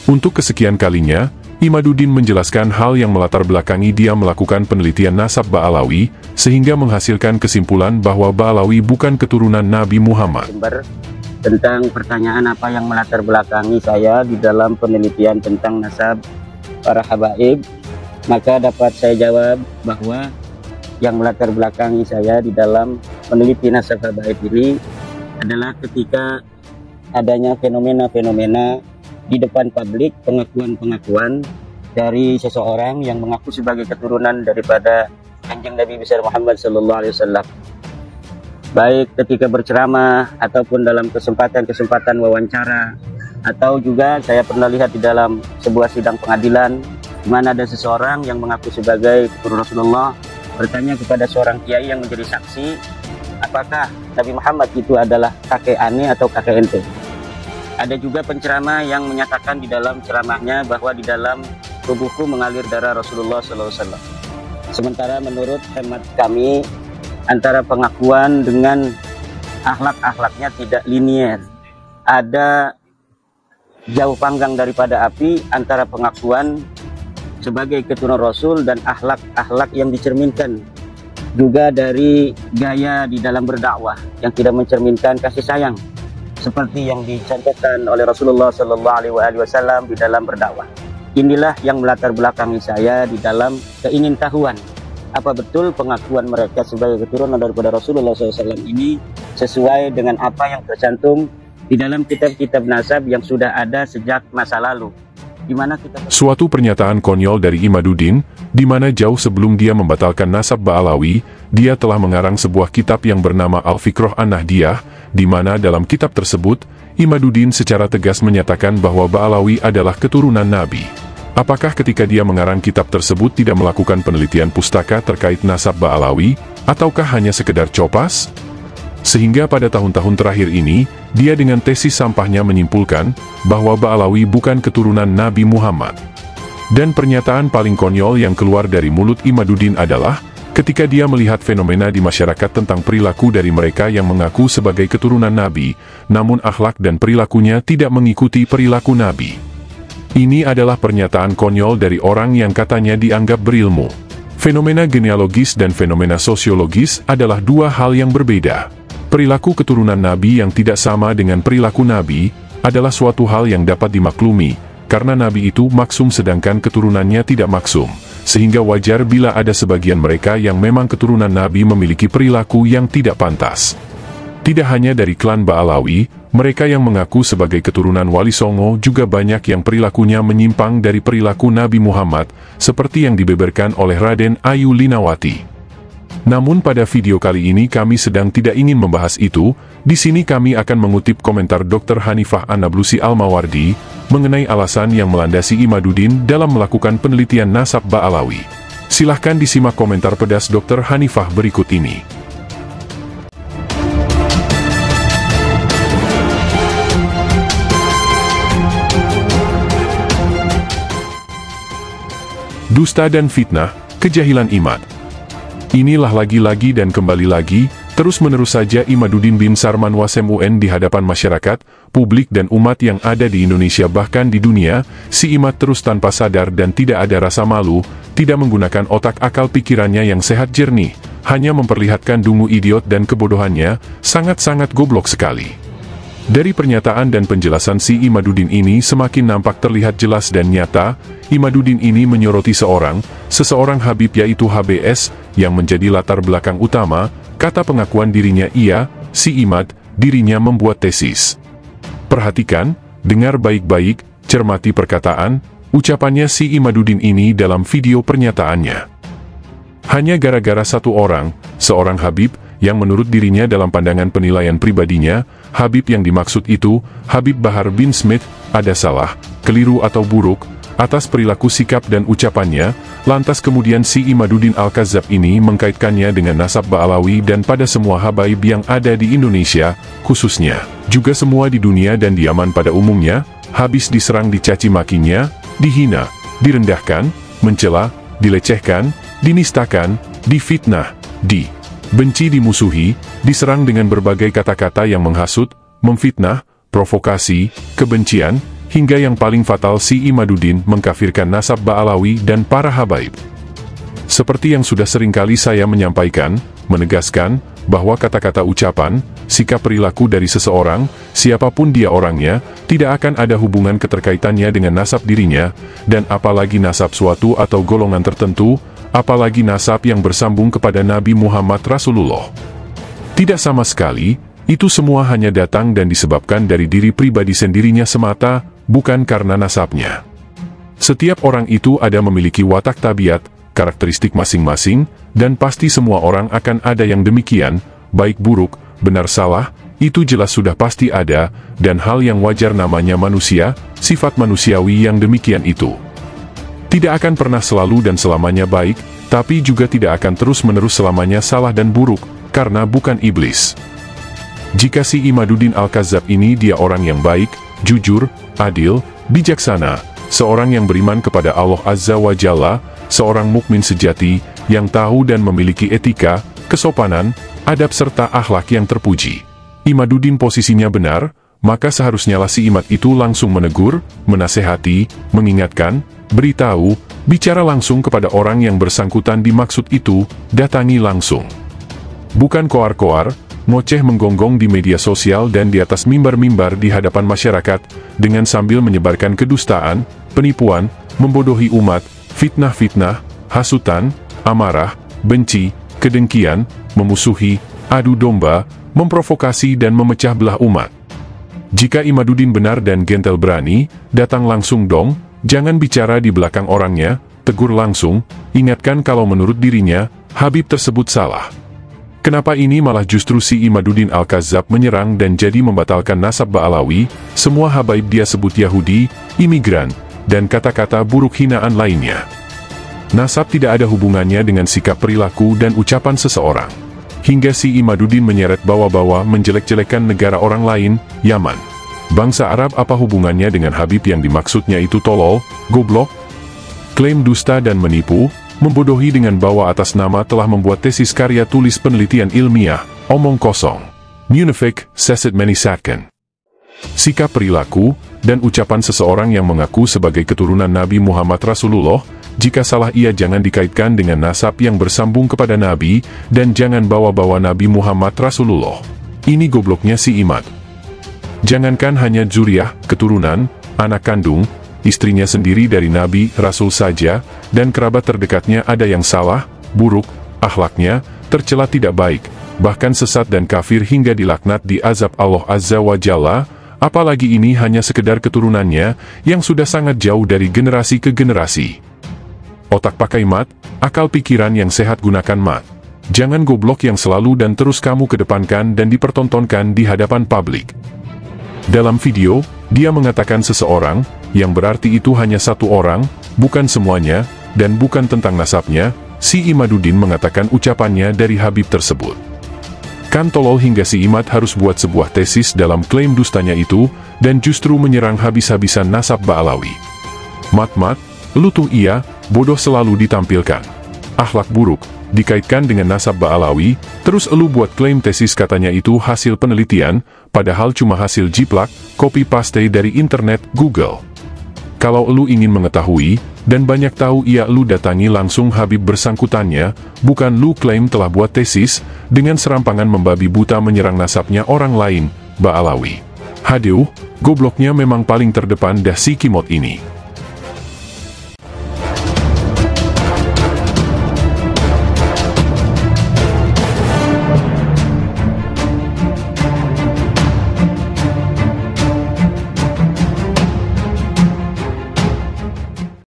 Untuk kesekian kalinya, Imaduddin menjelaskan hal yang melatar belakangi dia melakukan penelitian nasab Ba'alawi, sehingga menghasilkan kesimpulan bahwa Ba'alawi bukan keturunan Nabi Muhammad. Tentang pertanyaan apa yang melatar belakangi saya di dalam penelitian tentang nasab para habaib, maka dapat saya jawab bahwa yang melatar belakangi saya di dalam peneliti nasab habaib ini adalah ketika adanya fenomena-fenomena di depan publik, pengakuan-pengakuan dari seseorang yang mengaku sebagai keturunan daripada Kanjeng Nabi besar Muhammad SAW, baik ketika berceramah ataupun dalam kesempatan-kesempatan wawancara, atau juga saya pernah lihat di dalam sebuah sidang pengadilan di mana ada seseorang yang mengaku sebagai keturunan Rasulullah bertanya kepada seorang kiai yang menjadi saksi, apakah Nabi Muhammad itu adalah kakek ane atau kakek ente. Ada juga penceramah yang menyatakan di dalam ceramahnya bahwa di dalam tubuhku mengalir darah Rasulullah SAW. Sementara menurut hemat kami, antara pengakuan dengan akhlak-akhlaknya tidak linier. Ada jauh panggang daripada api antara pengakuan sebagai keturunan Rasul dan akhlak-akhlak yang dicerminkan. Juga dari gaya di dalam berdakwah yang tidak mencerminkan kasih sayang, seperti yang dicontohkan oleh Rasulullah SAW di dalam berdakwah. Inilah yang melatar belakangi saya di dalam keingintahuan apa betul pengakuan mereka sebagai keturunan daripada Rasulullah SAW ini sesuai dengan apa yang tercantum di dalam kitab-kitab nasab yang sudah ada sejak masa lalu. Suatu pernyataan konyol dari Imaduddin, di mana jauh sebelum dia membatalkan nasab Ba'alawi, dia telah mengarang sebuah kitab yang bernama Al-Fiqroh An-Nahdiyah, di mana dalam kitab tersebut, Imaduddin secara tegas menyatakan bahwa Ba'alawi adalah keturunan Nabi. Apakah ketika dia mengarang kitab tersebut tidak melakukan penelitian pustaka terkait nasab Ba'alawi, ataukah hanya sekedar copas? Sehingga pada tahun-tahun terakhir ini, dia dengan tesis sampahnya menyimpulkan bahwa Ba'alawi bukan keturunan Nabi Muhammad. Dan pernyataan paling konyol yang keluar dari mulut Imaduddin adalah ketika dia melihat fenomena di masyarakat tentang perilaku dari mereka yang mengaku sebagai keturunan Nabi, namun akhlak dan perilakunya tidak mengikuti perilaku Nabi. Ini adalah pernyataan konyol dari orang yang katanya dianggap berilmu. Fenomena genealogis dan fenomena sosiologis adalah dua hal yang berbeda. Perilaku keturunan Nabi yang tidak sama dengan perilaku Nabi adalah suatu hal yang dapat dimaklumi, karena Nabi itu maksum sedangkan keturunannya tidak maksum, sehingga wajar bila ada sebagian mereka yang memang keturunan Nabi memiliki perilaku yang tidak pantas. Tidak hanya dari klan Ba'alawi, mereka yang mengaku sebagai keturunan Wali Songo juga banyak yang perilakunya menyimpang dari perilaku Nabi Muhammad, seperti yang dibeberkan oleh Raden Ayu Linawati. Namun pada video kali ini kami sedang tidak ingin membahas itu. Di sini kami akan mengutip komentar Dr. Hanifah An-Nablusi Al-Mawardi mengenai alasan yang melandasi Imaduddin dalam melakukan penelitian nasab Ba'alawi. Silahkan disimak komentar pedas Dr. Hanifah berikut ini. Dusta dan fitnah, kejahilan Imad. Inilah lagi-lagi dan kembali lagi, terus-menerus saja Imaduddin bin Sarman Wasem UN di hadapan masyarakat, publik dan umat yang ada di Indonesia bahkan di dunia. Si Imad terus tanpa sadar dan tidak ada rasa malu, tidak menggunakan otak akal pikirannya yang sehat jernih, hanya memperlihatkan dungu idiot dan kebodohannya, sangat-sangat goblok sekali. Dari pernyataan dan penjelasan si Imaduddin ini semakin nampak terlihat jelas dan nyata, Imaduddin ini menyoroti seseorang Habib yaitu HBS, yang menjadi latar belakang utama, kata pengakuan dirinya si Imad, dirinya membuat tesis. Perhatikan, dengar baik-baik, cermati perkataan, ucapannya si Imaduddin ini dalam video pernyataannya. Hanya gara-gara satu orang, seorang Habib, yang menurut dirinya dalam pandangan penilaian pribadinya, Habib yang dimaksud itu, Habib Bahar bin Smith, ada salah, keliru atau buruk, atas perilaku sikap dan ucapannya, lantas kemudian si Imaduddin Al-Kazab ini mengkaitkannya dengan nasab Ba'alawi dan pada semua habaib yang ada di Indonesia, khususnya, juga semua di dunia dan di Yaman pada umumnya, habis diserang dicaci makinya, dihina, direndahkan, mencela, dilecehkan, dinistakan, difitnah, benci, dimusuhi, diserang dengan berbagai kata-kata yang menghasut, memfitnah, provokasi, kebencian, hingga yang paling fatal si Imaduddin mengkafirkan nasab Ba'alawi dan para habaib. Seperti yang sudah seringkali saya menyampaikan, menegaskan, bahwa kata-kata ucapan, sikap perilaku dari seseorang, siapapun dia orangnya, tidak akan ada hubungan keterkaitannya dengan nasab dirinya, dan apalagi nasab suatu atau golongan tertentu, apalagi nasab yang bersambung kepada Nabi Muhammad Rasulullah. Tidak sama sekali, itu semua hanya datang dan disebabkan dari diri pribadi sendirinya semata, bukan karena nasabnya. Setiap orang itu ada memiliki watak tabiat, karakteristik masing-masing, dan pasti semua orang akan ada yang demikian, baik buruk, benar salah, itu jelas sudah pasti ada, dan hal yang wajar namanya manusia, sifat manusiawi yang demikian itu. Tidak akan pernah selalu dan selamanya baik, tapi juga tidak akan terus-menerus selamanya salah dan buruk, karena bukan iblis. Jika si Imaduddin Al-Kadzab ini dia orang yang baik, jujur, adil, bijaksana, seorang yang beriman kepada Allah Azza wa Jalla, seorang mukmin sejati, yang tahu dan memiliki etika, kesopanan, adab serta akhlak yang terpuji. Imaduddin posisinya benar, maka seharusnya si Imad itu langsung menegur, menasehati, mengingatkan, beritahu, bicara langsung kepada orang yang bersangkutan dimaksud itu, datangi langsung. Bukan koar-koar, ngoceh menggonggong di media sosial dan di atas mimbar-mimbar di hadapan masyarakat, dengan sambil menyebarkan kedustaan, penipuan, membodohi umat, fitnah-fitnah, hasutan, amarah, benci, kedengkian, memusuhi, adu domba, memprovokasi dan memecah belah umat. Jika Imaduddin benar dan gentel berani, datang langsung dong, jangan bicara di belakang orangnya, tegur langsung, ingatkan kalau menurut dirinya, Habib tersebut salah. Kenapa ini malah justru si Imaduddin Al-Kadzab menyerang dan jadi membatalkan nasab Ba'alawi, semua habaib dia sebut Yahudi, imigran, dan kata-kata buruk hinaan lainnya. Nasab tidak ada hubungannya dengan sikap perilaku dan ucapan seseorang. Hingga si Imaduddin menyeret bawa-bawa menjelek-jelekan negara orang lain, Yaman. Bangsa Arab apa hubungannya dengan Habib yang dimaksudnya itu tolol, goblok? Klaim dusta dan menipu, membodohi dengan bawa atas nama telah membuat tesis karya tulis penelitian ilmiah, omong kosong. Munafik, sasid menisatkan. Sikap perilaku, dan ucapan seseorang yang mengaku sebagai keturunan Nabi Muhammad Rasulullah, jika salah ia jangan dikaitkan dengan nasab yang bersambung kepada Nabi, dan jangan bawa-bawa Nabi Muhammad Rasulullah. Ini gobloknya si Imad. Jangankan hanya zuriyah, keturunan, anak kandung, istrinya sendiri dari Nabi, Rasul saja, dan kerabat terdekatnya ada yang salah, buruk, akhlaknya, tercela tidak baik, bahkan sesat dan kafir hingga dilaknat di azab Allah Azza wa Jalla, apalagi ini hanya sekedar keturunannya, yang sudah sangat jauh dari generasi ke generasi. Otak pakai mat, akal pikiran yang sehat gunakan mat. Jangan goblok yang selalu dan terus kamu kedepankan dan dipertontonkan di hadapan publik. Dalam video, dia mengatakan seseorang, yang berarti itu hanya satu orang, bukan semuanya, dan bukan tentang nasabnya, si Imaduddin mengatakan ucapannya dari Habib tersebut. Kan tolol hingga si Imad harus buat sebuah tesis dalam klaim dustanya itu, dan justru menyerang habis-habisan nasab Ba'alawi. Mat-mat, lu tuh iya, bodoh selalu ditampilkan. Akhlak buruk, dikaitkan dengan nasab Ba'alawi, terus elu buat klaim tesis katanya itu hasil penelitian, padahal cuma hasil jiplak, copy-paste dari internet, Google. Kalau elu ingin mengetahui, dan banyak tahu ia elu datangi langsung Habib bersangkutannya, bukan lu klaim telah buat tesis, dengan serampangan membabi buta menyerang nasabnya orang lain, Ba'alawi. Haduh, gobloknya memang paling terdepan dah si Kimot ini.